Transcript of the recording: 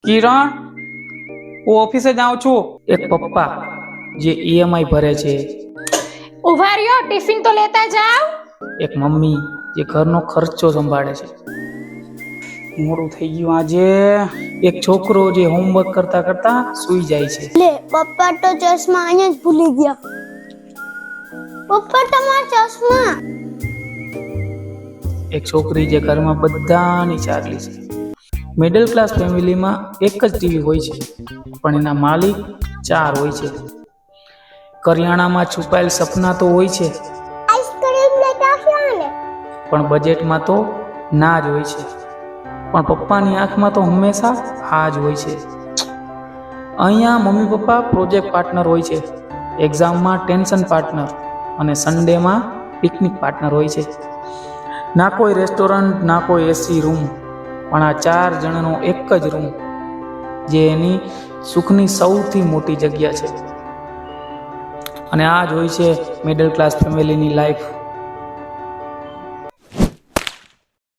કિરણ, હું ઓફિસે જાઉં છું. એક પપ્પા જે ઈએમઆઈ ભરે છે, ઉભા રહ્યો, ટિફિન તો લેતા જાવ. એક મમ્મી જે ઘરનો ખર્ચો સંભાળે છે. મોડું થઈ ગયું આજે. એક છોકરો જે હોમવર્ક કરતા કરતા સૂઈ જાય છે. લે પપ્પા તો ચશ્મા અહીંયા જ ભૂલી ગયા. પપ્પા તમારા ચશ્મા. એક છોકરી જે ઘરમાં બધાની ચાકલી છે. મિડલ ક્લાસ ફેમિલીમાં એક જ ટીવી હોય છે, પણ એના માલિક 4 હોય છે. કરિયાણામાં છુપાયેલ સપના તો હોય છે, આઈસ્ક્રીમ લેતા આવ્યા ને. પણ બજેટમાં તો ના જ હોય છે. પણ પપ્પાની આંખમાં તો હંમેશા હા જ હોય છે. અહીંયા મમ્મી પપ્પા પ્રોજેક્ટ પાર્ટનર હોય છે, એક્ઝામમાં ટેન્શન પાર્ટનર અને સન્ડેમાં પિકનિક પાર્ટનર હોય છે. ના કોઈ રેસ્ટોરન્ટ, ના કોઈ એસી રૂમ, પણ આ 4 જણનો એક જ રૂમ, જે એની સુખની સૌથી મોટી જગ્યા છે. અને આ જ હોય છે મિડલ ક્લાસ ફેમિલીની લાઈફ.